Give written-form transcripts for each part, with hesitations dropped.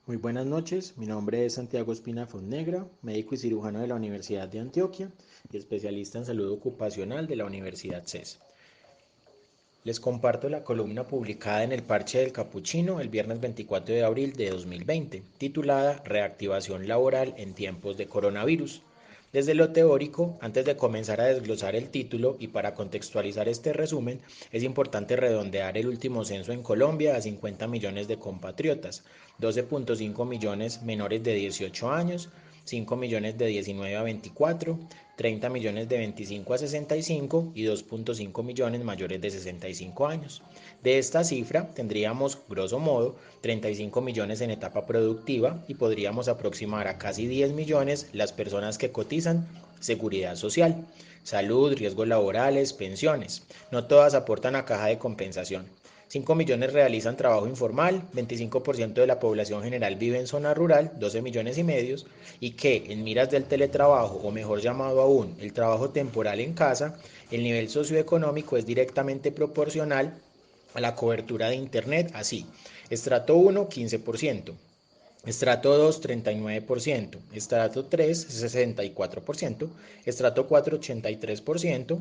Muy buenas noches, mi nombre es Santiago Espina Fonnegra, médico y cirujano de la Universidad de Antioquia y especialista en salud ocupacional de la Universidad CES. Les comparto la columna publicada en el Parche del Capuchino el viernes 24 de abril de 2020, titulada Reactivación laboral en tiempos de coronavirus. Desde lo teórico, antes de comenzar a desglosar el título y para contextualizar este resumen, es importante redondear el último censo en Colombia a 50 millones de compatriotas, 12.5 millones menores de 18 años, 5 millones de 19 a 24, 30 millones de 25 a 65 y 2.5 millones mayores de 65 años. De esta cifra tendríamos, grosso modo, 35 millones en etapa productiva y podríamos aproximar a casi 10 millones las personas que cotizan seguridad social, salud, riesgos laborales, pensiones. No todas aportan a caja de compensación. 5 millones realizan trabajo informal, 25% de la población general vive en zona rural, 12 millones y medio, y que en miras del teletrabajo, o mejor llamado aún, el trabajo temporal en casa, el nivel socioeconómico es directamente proporcional a la cobertura de Internet, así, estrato 1, 15%. Estrato 2, 39%. Estrato 3, 64%. Estrato 4, 83%.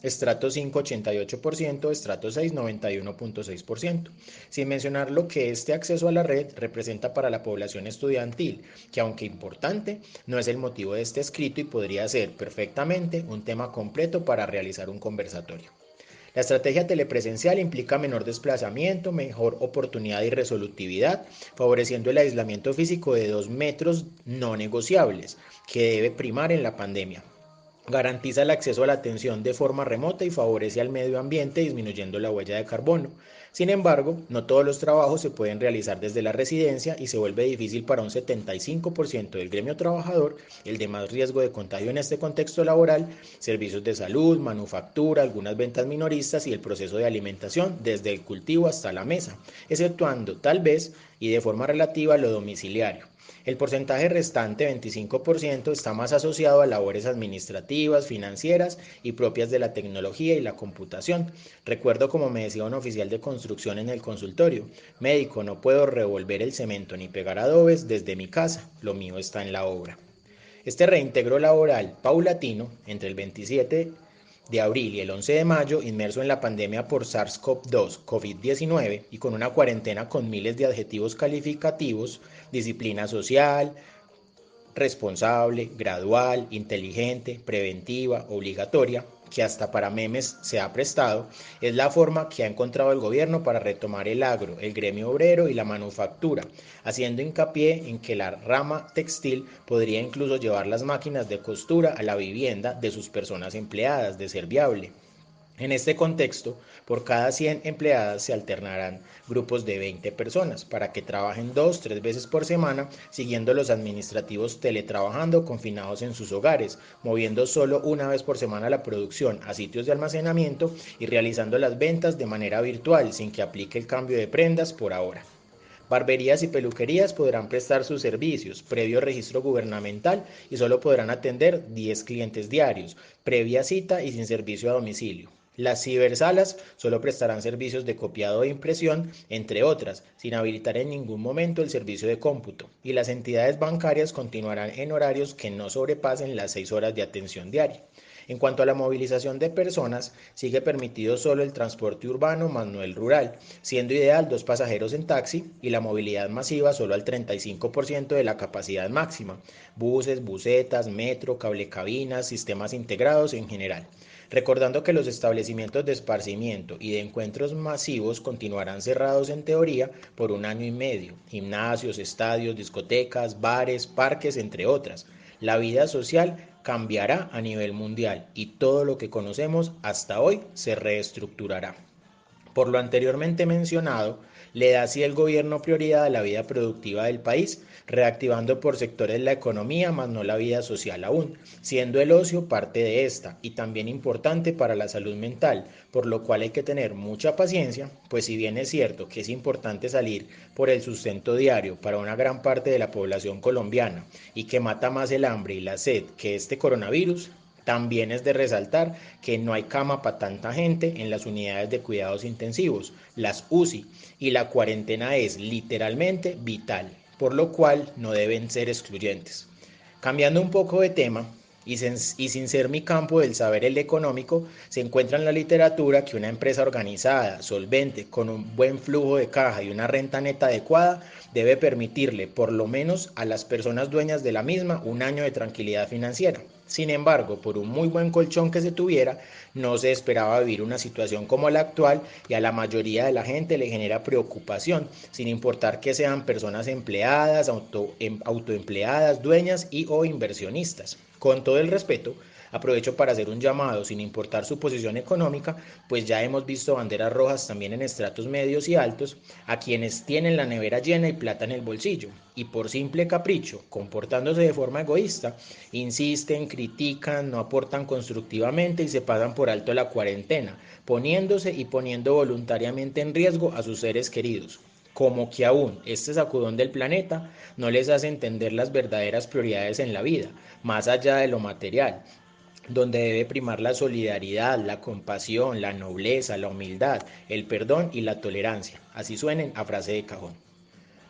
Estrato 5, 88%, estrato 6, 91.6%, sin mencionar lo que este acceso a la red representa para la población estudiantil, que aunque importante, no es el motivo de este escrito y podría ser perfectamente un tema completo para realizar un conversatorio. La estrategia telepresencial implica menor desplazamiento, mejor oportunidad y resolutividad, favoreciendo el aislamiento físico de 2 metros no negociables, que debe primar en la pandemia. Garantiza el acceso a la atención de forma remota y favorece al medio ambiente disminuyendo la huella de carbono. Sin embargo, no todos los trabajos se pueden realizar desde la residencia y se vuelve difícil para un 75% del gremio trabajador el de más riesgo de contagio en este contexto laboral, servicios de salud, manufactura, algunas ventas minoristas y el proceso de alimentación desde el cultivo hasta la mesa, exceptuando tal vez y de forma relativa lo domiciliario. El porcentaje restante, 25%, está más asociado a labores administrativas, financieras y propias de la tecnología y la computación. Recuerdo como me decía un oficial de construcción en el consultorio, médico, no puedo revolver el cemento ni pegar adobes desde mi casa, lo mío está en la obra. Este reintegro laboral paulatino entre el 27 de abril y el 11 de mayo, inmerso en la pandemia por SARS-CoV-2, COVID-19 y con una cuarentena con miles de adjetivos calificativos, disciplina social, responsable, gradual, inteligente, preventiva, obligatoria, que hasta para memes se ha prestado, es la forma que ha encontrado el gobierno para retomar el agro, el gremio obrero y la manufactura, haciendo hincapié en que la rama textil podría incluso llevar las máquinas de costura a la vivienda de sus personas empleadas, de ser viable. En este contexto, por cada 100 empleadas se alternarán grupos de 20 personas para que trabajen 2, 3 veces por semana, siguiendo los administrativos teletrabajando confinados en sus hogares, moviendo solo una vez por semana la producción a sitios de almacenamiento y realizando las ventas de manera virtual sin que aplique el cambio de prendas por ahora. Barberías y peluquerías podrán prestar sus servicios previo registro gubernamental y solo podrán atender 10 clientes diarios, previa cita y sin servicio a domicilio. Las cibersalas solo prestarán servicios de copiado e impresión, entre otras, sin habilitar en ningún momento el servicio de cómputo, y las entidades bancarias continuarán en horarios que no sobrepasen las 6 horas de atención diaria. En cuanto a la movilización de personas, sigue permitido solo el transporte urbano más no el rural, siendo ideal 2 pasajeros en taxi y la movilidad masiva solo al 35% de la capacidad máxima, buses, busetas, metro, cablecabinas, sistemas integrados en general. Recordando que los establecimientos de esparcimiento y de encuentros masivos continuarán cerrados en teoría por un año y medio, gimnasios, estadios, discotecas, bares, parques, entre otras. La vida social cambiará a nivel mundial y todo lo que conocemos hasta hoy se reestructurará. Por lo anteriormente mencionado, le da así el gobierno prioridad a la vida productiva del país, reactivando por sectores la economía, más no la vida social aún, siendo el ocio parte de esta y también importante para la salud mental, por lo cual hay que tener mucha paciencia, pues si bien es cierto que es importante salir por el sustento diario para una gran parte de la población colombiana y que mata más el hambre y la sed que este coronavirus, también es de resaltar que no hay cama para tanta gente en las unidades de cuidados intensivos, las UCI, y la cuarentena es literalmente vital por lo cual no deben ser excluyentes. Cambiando un poco de tema, y sin ser mi campo del saber el económico, se encuentra en la literatura que una empresa organizada, solvente, con un buen flujo de caja y una renta neta adecuada, debe permitirle, por lo menos a las personas dueñas de la misma, un año de tranquilidad financiera. Sin embargo, por un muy buen colchón que se tuviera, no se esperaba vivir una situación como la actual y a la mayoría de la gente le genera preocupación, sin importar que sean personas empleadas, autoempleadas, dueñas y o inversionistas. Con todo el respeto, aprovecho para hacer un llamado, sin importar su posición económica, pues ya hemos visto banderas rojas también en estratos medios y altos, a quienes tienen la nevera llena y plata en el bolsillo, y por simple capricho, comportándose de forma egoísta, insisten, critican, no aportan constructivamente y se pasan por alto la cuarentena, poniéndose y poniendo voluntariamente en riesgo a sus seres queridos. Como que aún este sacudón del planeta no les hace entender las verdaderas prioridades en la vida, más allá de lo material, donde debe primar la solidaridad, la compasión, la nobleza, la humildad, el perdón y la tolerancia, así suenen a frase de cajón.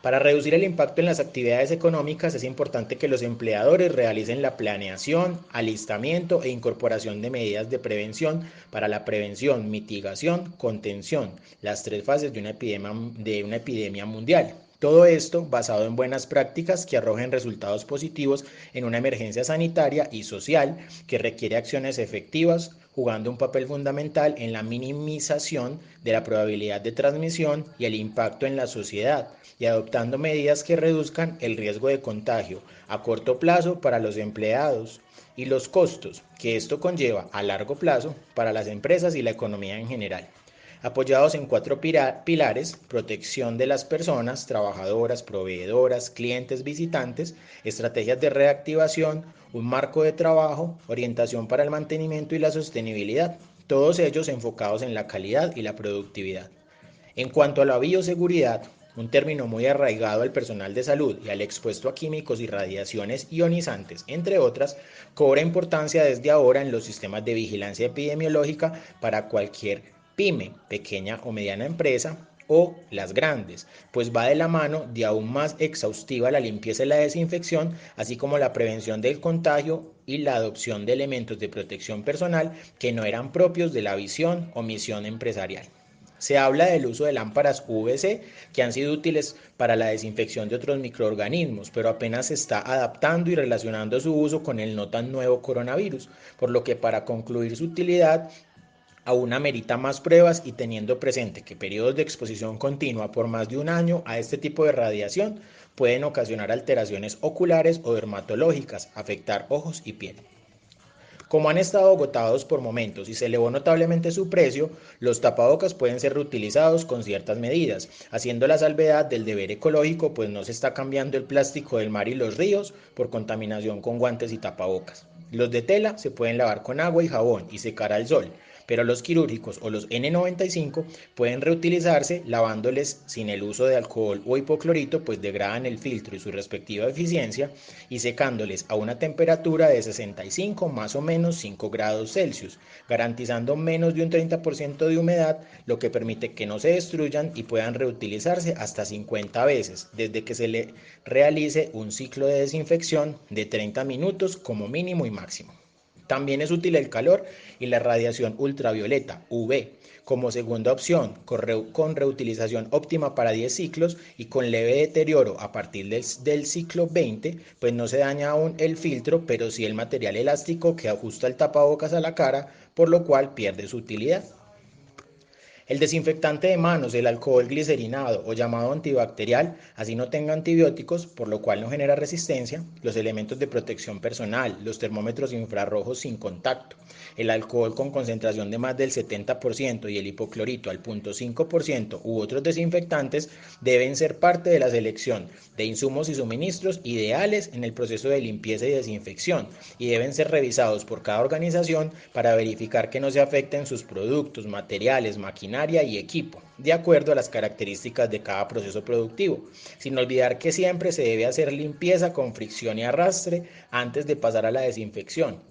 Para reducir el impacto en las actividades económicas es importante que los empleadores realicen la planeación, alistamiento e incorporación de medidas de prevención para la prevención, mitigación, contención, las tres fases de una epidemia mundial. Todo esto basado en buenas prácticas que arrojen resultados positivos en una emergencia sanitaria y social que requiere acciones efectivas, jugando un papel fundamental en la minimización de la probabilidad de transmisión y el impacto en la sociedad, y adoptando medidas que reduzcan el riesgo de contagio a corto plazo para los empleados y los costos que esto conlleva a largo plazo para las empresas y la economía en general, apoyados en cuatro pilares: protección de las personas, trabajadoras, proveedoras, clientes, visitantes, estrategias de reactivación, un marco de trabajo, orientación para el mantenimiento y la sostenibilidad, todos ellos enfocados en la calidad y la productividad. En cuanto a la bioseguridad, un término muy arraigado al personal de salud y al expuesto a químicos y radiaciones ionizantes, entre otras, cobra importancia desde ahora en los sistemas de vigilancia epidemiológica para cualquier pyme, pequeña o mediana empresa, o las grandes, pues va de la mano de aún más exhaustiva la limpieza y la desinfección, así como la prevención del contagio y la adopción de elementos de protección personal que no eran propios de la visión o misión empresarial. Se habla del uso de lámparas UVC que han sido útiles para la desinfección de otros microorganismos, pero apenas se está adaptando y relacionando su uso con el no tan nuevo coronavirus, por lo que para concluir su utilidad aún amerita más pruebas, y teniendo presente que periodos de exposición continua por más de un año a este tipo de radiación pueden ocasionar alteraciones oculares o dermatológicas, afectar ojos y piel. Como han estado agotados por momentos y se elevó notablemente su precio, los tapabocas pueden ser reutilizados con ciertas medidas, haciendo la salvedad del deber ecológico, pues no se está cambiando el plástico del mar y los ríos por contaminación con guantes y tapabocas. Los de tela se pueden lavar con agua y jabón y secar al sol, pero los quirúrgicos o los N95 pueden reutilizarse lavándoles sin el uso de alcohol o hipoclorito, pues degradan el filtro y su respectiva eficiencia, y secándoles a una temperatura de 65 más o menos 5 grados Celsius, garantizando menos de un 30% de humedad, lo que permite que no se destruyan y puedan reutilizarse hasta 50 veces, desde que se le realice un ciclo de desinfección de 30 minutos como mínimo y máximo. También es útil el calor y la radiación ultravioleta, UV, como segunda opción, con reutilización óptima para 10 ciclos y con leve deterioro a partir del ciclo 20, pues no se daña aún el filtro, pero sí el material elástico que ajusta el tapabocas a la cara, por lo cual pierde su utilidad. El desinfectante de manos, el alcohol glicerinado o llamado antibacterial, así no tenga antibióticos, por lo cual no genera resistencia, los elementos de protección personal, los termómetros infrarrojos sin contacto, el alcohol con concentración de más del 70% y el hipoclorito al 0.5% u otros desinfectantes deben ser parte de la selección de insumos y suministros ideales en el proceso de limpieza y desinfección, y deben ser revisados por cada organización para verificar que no se afecten sus productos, materiales, maquinaria y equipo, de acuerdo a las características de cada proceso productivo, sin olvidar que siempre se debe hacer limpieza con fricción y arrastre antes de pasar a la desinfección,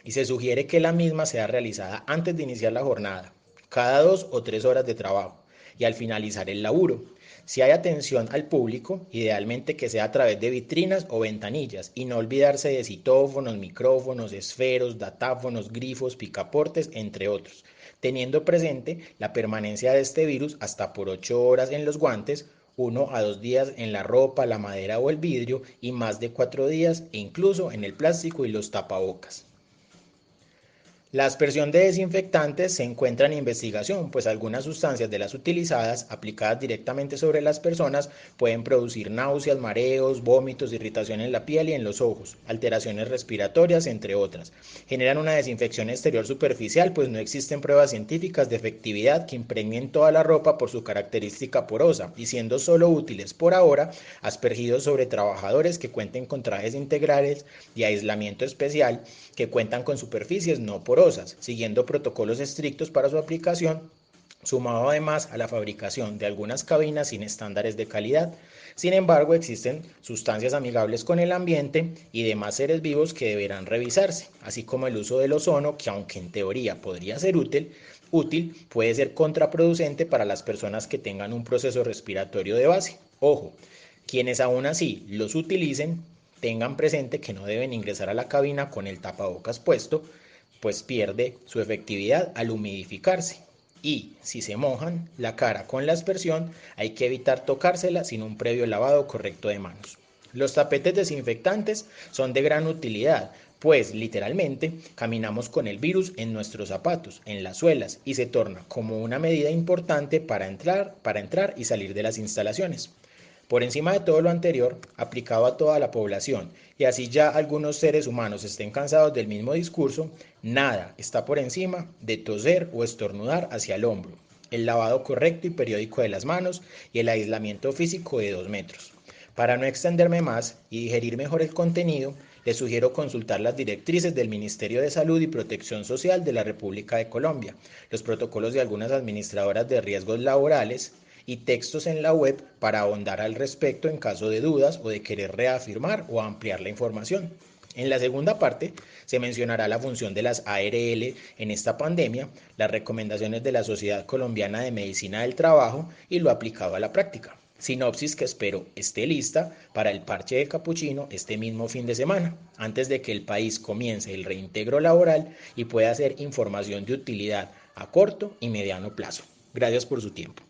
y se sugiere que la misma sea realizada antes de iniciar la jornada, cada 2 o 3 horas de trabajo y al finalizar el laburo, Si hay atención al público, idealmente que sea a través de vitrinas o ventanillas y no olvidarse de citófonos, micrófonos, esferos, datáfonos, grifos, picaportes, entre otros, teniendo presente la permanencia de este virus hasta por 8 horas en los guantes, 1 a 2 días en la ropa, la madera o el vidrio y más de 4 días e incluso en el plástico y los tapabocas. La aspersión de desinfectantes se encuentra en investigación, pues algunas sustancias de las utilizadas, aplicadas directamente sobre las personas, pueden producir náuseas, mareos, vómitos, irritación en la piel y en los ojos, alteraciones respiratorias, entre otras. Generan una desinfección exterior superficial, pues no existen pruebas científicas de efectividad que impregnen toda la ropa por su característica porosa, y siendo solo útiles por ahora, aspergidos sobre trabajadores que cuenten con trajes integrales y aislamiento especial, que cuentan con superficies no porosas, siguiendo protocolos estrictos para su aplicación, sumado además a la fabricación de algunas cabinas sin estándares de calidad. Sin embargo, existen sustancias amigables con el ambiente y demás seres vivos que deberán revisarse, así como el uso del ozono, que aunque en teoría podría ser útil, puede ser contraproducente para las personas que tengan un proceso respiratorio de base. Ojo, quienes aún así los utilicen, tengan presente que no deben ingresar a la cabina con el tapabocas puesto, pues pierde su efectividad al humidificarse. Y si se mojan la cara con la aspersión, hay que evitar tocársela sin un previo lavado correcto de manos. Los tapetes desinfectantes son de gran utilidad, pues literalmente caminamos con el virus en nuestros zapatos, en las suelas, y se torna como una medida importante para entrar y salir de las instalaciones. Por encima de todo lo anterior, aplicado a toda la población, y así ya algunos seres humanos estén cansados del mismo discurso, nada está por encima de toser o estornudar hacia el hombro, el lavado correcto y periódico de las manos y el aislamiento físico de 2 metros. Para no extenderme más y digerir mejor el contenido, les sugiero consultar las directrices del Ministerio de Salud y Protección Social de la República de Colombia, los protocolos de algunas administradoras de riesgos laborales y textos en la web para ahondar al respecto en caso de dudas o de querer reafirmar o ampliar la información. En la segunda parte se mencionará la función de las ARL en esta pandemia, las recomendaciones de la Sociedad Colombiana de Medicina del Trabajo y lo aplicado a la práctica. Sinopsis que espero esté lista para el parche de capuchino este mismo fin de semana, antes de que el país comience el reintegro laboral y pueda ser información de utilidad a corto y mediano plazo. Gracias por su tiempo.